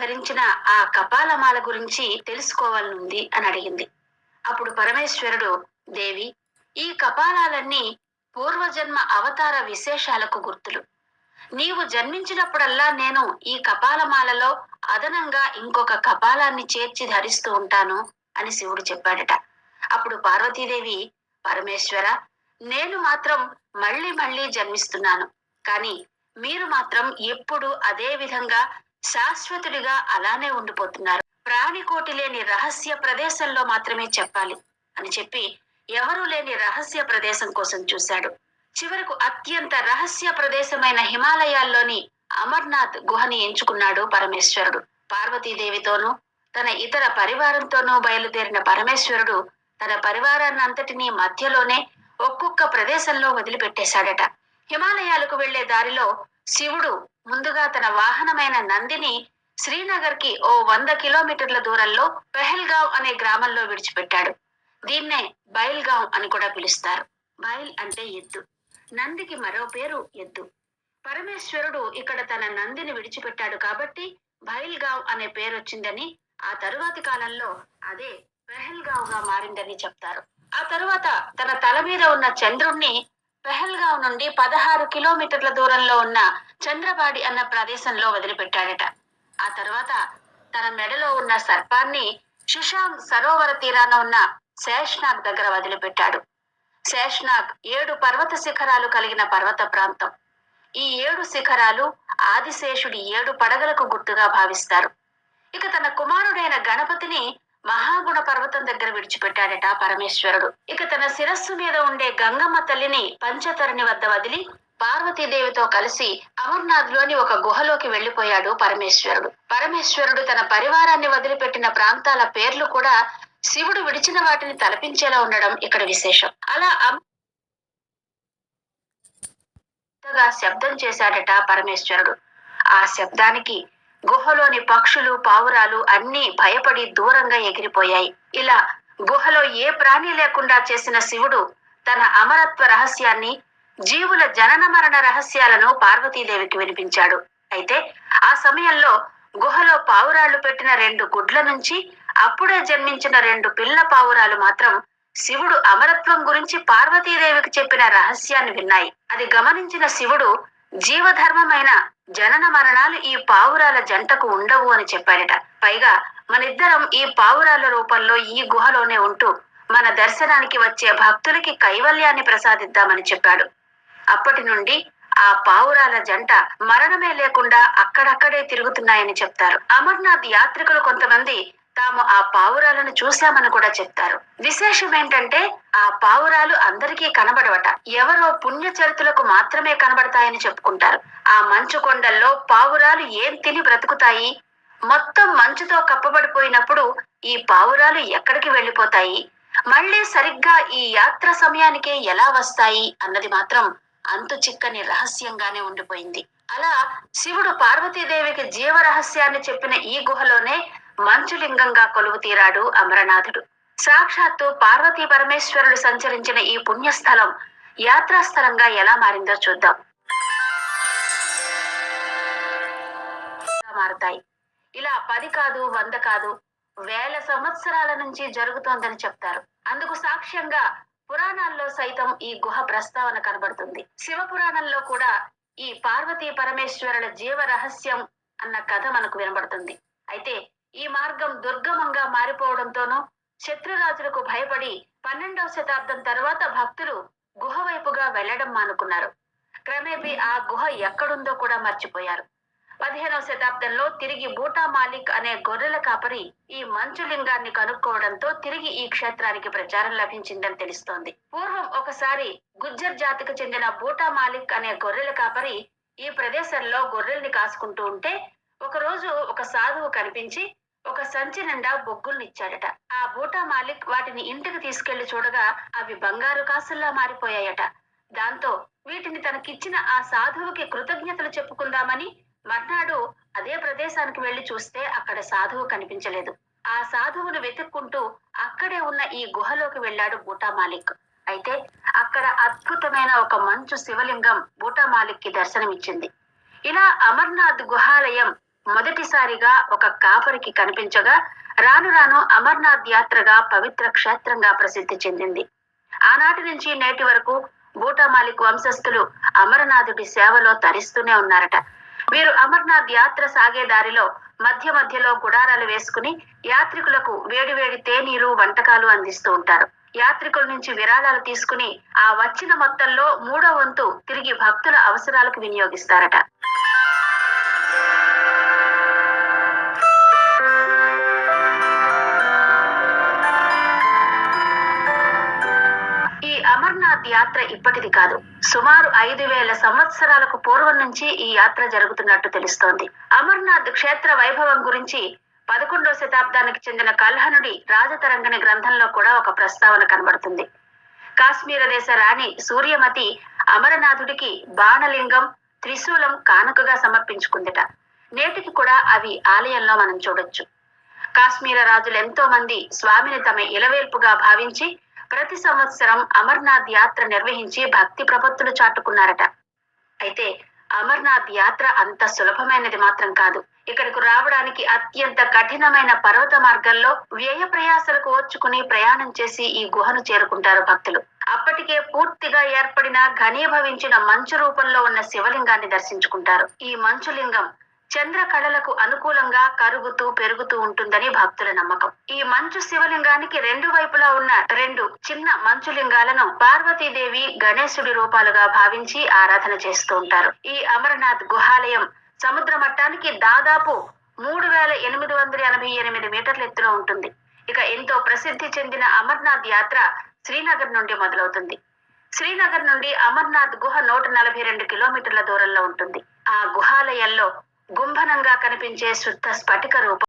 ధరించిన ఆ కపాలమాల గురించి తెలుసుకోవాలనుంది అని అడిగింది. అప్పుడు పరమేశ్వరుడు, దేవి, ఈ కపాలాలన్నీ పూర్వజన్మ అవతార విశేషాలకు గుర్తులు. నీవు జన్మించినప్పుడల్లా నేను ఈ కపాలమాలలో అదనంగా ఇంకొక కపాలాన్ని చేర్చి ధరిస్తూ ఉంటాను అని శివుడు చెప్పాడట. అప్పుడు పార్వతీదేవి, పరమేశ్వర, నేను మాత్రం మళ్ళీ మళ్ళీ జన్మిస్తున్నాను, కానీ మీరు మాత్రం ఎప్పుడు అదే విధంగా శాశ్వతుడిగా అలానే ఉండిపోతున్నారు. ప్రాణికోటి లేని రహస్య ప్రదేశంలో మాత్రమే చెప్పాలి అని చెప్పి ఎవరూ లేని రహస్య ప్రదేశం కోసం చూశాడు. చివరకు అత్యంత రహస్య ప్రదేశమైన హిమాలయాల్లోని అమర్నాథ్ గుహని ఎంచుకున్నాడు పరమేశ్వరుడు. పార్వతీదేవితోనూ తన ఇతర పరివారంతోనూ బయలుదేరిన పరమేశ్వరుడు తన పరివారాన్నంతటినీ మధ్యలోనే ఒక్కొక్క ప్రదేశంలో వదిలిపెట్టేశాడట. హిమాలయాలకు వెళ్లే దారిలో శివుడు ముందుగా తన వాహనమైన నందిని శ్రీనగర్ కి ఓ 100 కిలోమీటర్ల దూరంలో పెహల్గావ్ అనే గ్రామంలో విడిచిపెట్టాడు. దీన్నే బైల్గావ్ అని కూడా పిలుస్తారు. బైల్ అంటే ఎద్దు, నందికి మరో పేరు ఎద్దు. పరమేశ్వరుడు ఇక్కడ తన నందిని విడిచిపెట్టాడు కాబట్టి బైల్గావ్ అనే పేరు వచ్చిందని, ఆ తరువాతి కాలంలో అదే పెహల్గావ్ గా మారిందని చెప్తారు. ఆ తరువాత తన తల మీద ఉన్న చంద్రుణ్ణి పెహల్గావ్ నుండి 16 కిలోమీటర్ల దూరంలో ఉన్న చంద్రబాడి అన్న ప్రదేశంలో వదిలిపెట్టాడట. ఆ తర్వాత తన మెడలో ఉన్న సర్పాన్ని శుషాంగ్ సరోవర తీరాన ఉన్న శేష్నాగ్ దగ్గర వదిలిపెట్టాడు. శేష్నాగ్ 7 పర్వత శిఖరాలు కలిగిన పర్వత ప్రాంతం. ఈ 7 శిఖరాలు ఆదిశేషుడి 7 పడగలకు గుర్తుగా భావిస్తారు. ఇక తన కుమారుడైన గణపతిని మహాగుణ పర్వతం దగ్గర విడిచిపెట్టాడట పరమేశ్వరుడు. ఇక తన శిరస్సు మీద ఉండే గంగమ్మ తల్లిని పంచతరణి వద్ద వదిలి పార్వతీదేవితో కలిసి అమర్నాథ్ లోని ఒక గుహలోకి వెళ్లిపోయాడు పరమేశ్వరుడు. పరమేశ్వరుడు తన పరివారాన్ని వదిలిపెట్టిన ప్రాంతాల పేర్లు కూడా శివుడు విడిచిన వాటిని తలపించేలా ఉండడం ఇక్కడ విశేషం. అలా శబ్దం చేశాడట పరమేశ్వరుడు. ఆ శబ్దానికి గుహలోని పక్షులు, పావురాలు అన్నీ భయపడి దూరంగా ఎగిరిపోయాయి. ఇలా గుహలో ఏ ప్రాణి లేకుండా చేసిన శివుడు తన అమరత్వ రహస్యాన్ని, జీవుల జనన మరణ రహస్యాలను పార్వతీదేవికి వినిపించాడు. అయితే ఆ సమయంలో గుహలో పావురాళ్లు పెట్టిన 2 గుడ్ల నుంచి అప్పుడే జన్మించిన 2 పిల్ల పావురాలు మాత్రం శివుడు అమరత్వం గురించి పార్వతీదేవికి చెప్పిన రహస్యాన్ని విన్నాయి. అది గమనించిన శివుడు జీవధర్మమైన జనన మరణాలు ఈ పావురాల జంటకు ఉండవు అని చెప్పాడట. పైగా మనిద్దరం ఈ పావురాల రూపంలో ఈ గుహలోనే ఉంటూ మన దర్శనానికి వచ్చే భక్తులకి కైవల్యాన్ని ప్రసాదిద్దామని చెప్పాడు. అప్పటి నుండి ఆ పావురాల జంట మరణమే లేకుండా అక్కడక్కడే తిరుగుతున్నాయని చెప్తారు. అమర్నాథ్ యాత్రికులు కొంతమంది తాము ఆ పావురాలను చూశామని కూడా చెప్తారు. విశేషం ఏంటంటే ఆ పావురాలు అందరికీ కనబడవట. ఎవరో పుణ్యచరితులకు మాత్రమే కనబడతాయని చెప్పుకుంటారు. ఆ మంచు కొండల్లో పావురాలు ఏం తిని బ్రతుకుతాయి? మొత్తం మంచుతో కప్పబడిపోయినప్పుడు ఈ పావురాలు ఎక్కడికి వెళ్లిపోతాయి? మళ్ళీ సరిగ్గా ఈ యాత్ర సమయానికే ఎలా వస్తాయి అన్నది మాత్రం అంతు చిక్కని రహస్యంగానే ఉండిపోయింది. అలా శివుడు పార్వతీదేవికి జీవ రహస్యాన్ని చెప్పిన ఈ గుహలోనే మంచులింగంగా కొలువు తీరాడు అమరనాథుడు. సాక్షాత్తు పార్వతీ పరమేశ్వరుడు సంచరించిన ఈ పుణ్యస్థలం యాత్రాస్థలంగా ఎలా మారిందో చూద్దాం. మారుతాయి. ఇలా 10 కాదు, 100 కాదు, వేల సంవత్సరాల నుంచి జరుగుతోందని చెప్తారు. అందుకు సాక్ష్యంగా పురాణాల్లో సైతం ఈ గుహ ప్రస్తావన కనబడుతుంది. శివ పురాణంలో కూడా ఈ పార్వతీ పరమేశ్వరుల జీవ రహస్యం అన్న కథ మనకు వినబడుతుంది. అయితే ఈ మార్గం దుర్గమంగా మారిపోవడంతోనూ శత్రురాజులకు భయపడి 12వ శతాబ్దం తర్వాత భక్తులు గుహ వైపుగా వెళ్లడం మానుకున్నారు. క్రమేపీ ఆ గుహ ఎక్కడుందో కూడా మర్చిపోయారు. 15వ శతాబ్దంలో తిరిగి బూటా మాలిక్ అనే గొర్రెల కాపరి ఈ మంచులింగాన్ని కనుక్కోవడంతో తిరిగి ఈ క్షేత్రానికి ప్రచారం లభించిందని తెలుస్తోంది. పూర్వం ఒకసారి గుజ్జర్ జాతికి చెందిన బూటా మాలిక్ అనే గొర్రెల కాపరి ఈ ప్రదేశంలో గొర్రెల్ని కాసుకుంటూ ఉంటే ఒకరోజు ఒక సాధువు కనిపించి ఒక సంచి నిండా బొగ్గుల్నిచ్చాడట. ఆ బూటా మాలిక్ వాటిని ఇంటికి తీసుకెళ్లి చూడగా అవి బంగారు కాసుల్లా మారిపోయాయట. దాంతో వీటిని తనకిచ్చిన ఆ సాధువుకి కృతజ్ఞతలు చెప్పుకుందామని మర్నాడు అదే ప్రదేశానికి వెళ్లి చూస్తే అక్కడ సాధువు కనిపించలేదు. ఆ సాధువును వెతుక్కుంటూ అక్కడే ఉన్న ఈ గుహలోకి వెళ్లాడు బూటా మాలిక్. అయితే అక్కడ అద్భుతమైన ఒక మంచు శివలింగం బూటా మాలిక్ కి దర్శనమిచ్చింది. ఇలా అమర్నాథ్ గుహాలయం మొదటిసారిగా ఒక కాపరికి కనిపించగా రాను రాను అమర్నాథ్ యాత్రగా పవిత్ర క్షేత్రంగా ప్రసిద్ధి చెందింది. ఆనాటి నుంచి నేటి వరకు బూటా మాలిక్ వంశస్థులు అమరనాథుడి సేవలో తరిస్తూనే ఉన్నారట. వీరు అమర్నాథ్ యాత్ర సాగే దారిలో మధ్య మధ్యలో గుడారాలు వేసుకుని యాత్రికులకు వేడివేడి తేనీరు వంటకాలు అందిస్తూ ఉంటారు. యాత్రికుల నుంచి విరాళాలు తీసుకుని ఆ వచ్చిన మొత్తంలో 3వ వంతు తిరిగి భక్తుల అవసరాలకు వినియోగిస్తారట. ఈ అమర్నాథ్ యాత్ర ఇప్పటిది కాదు. సుమారు 5,000 సంవత్సరాలకు పూర్వం నుంచి ఈ యాత్ర జరుగుతున్నట్టు తెలుస్తోంది. అమర్నాథ్ క్షేత్ర వైభవం గురించి 11వ శతాబ్దానికి చెందిన కల్హనుడి రాజతరంగిణి గ్రంథంలో కూడా ఒక ప్రస్తావన కనబడుతుంది. కాశ్మీర దేశ రాణి సూర్యమతి అమరనాథుడికి బాణలింగం, త్రిశూలం కానుకగా సమర్పించుకుందిట. నేటికి కూడా అవి ఆలయంలో మనం చూడొచ్చు. కాశ్మీర రాజులు ఎంతో మంది స్వామిని తమ ఇలవేల్పుగా భావించి ప్రతి సంవత్సరం అమర్నాథ్ యాత్ర నిర్వహించి భక్తి ప్రపత్తులు చాటుకున్నారట. అయితే అమర్నాథ్ యాత్ర అంత సులభమైనది మాత్రం కాదు. ఇక్కడకు రావడానికి అత్యంత కఠినమైన పర్వత మార్గంలో వ్యయ ప్రయాసలకు ఓర్చుకుని ప్రయాణం చేసి ఈ గుహను చేరుకుంటారు భక్తులు. అప్పటికే పూర్తిగా ఏర్పడిన ఘనీభవించిన మంచు రూపంలో ఉన్న శివలింగాన్ని దర్శించుకుంటారు. ఈ మంచులింగం చంద్ర కళలకు అనుకూలంగా కరుగుతూ పెరుగుతూ ఉంటుందని భక్తుల నమ్మకం. ఈ మంచు శివలింగానికి 2 వైపులా ఉన్న 2 చిన్న మంచులింగాలను పార్వతీదేవి, గణేశుడి రూపాలుగా భావించి ఆరాధన చేస్తూ ఉంటారు. ఈ అమరనాథ్ గుహాలయం సముద్ర మట్టానికి దాదాపు 3,888 మీటర్ల ఎత్తులో ఉంటుంది. ఇక ఎంతో ప్రసిద్ధి చెందిన అమర్నాథ్ యాత్ర శ్రీనగర్ నుండి మొదలవుతుంది. శ్రీనగర్ నుండి అమర్నాథ్ గుహ 142 కిలోమీటర్ల దూరంలో ఉంటుంది. ఆ గుహాలయంలో గుంభనంగా కనిపించే శుద్ధ స్ఫటిక రూపం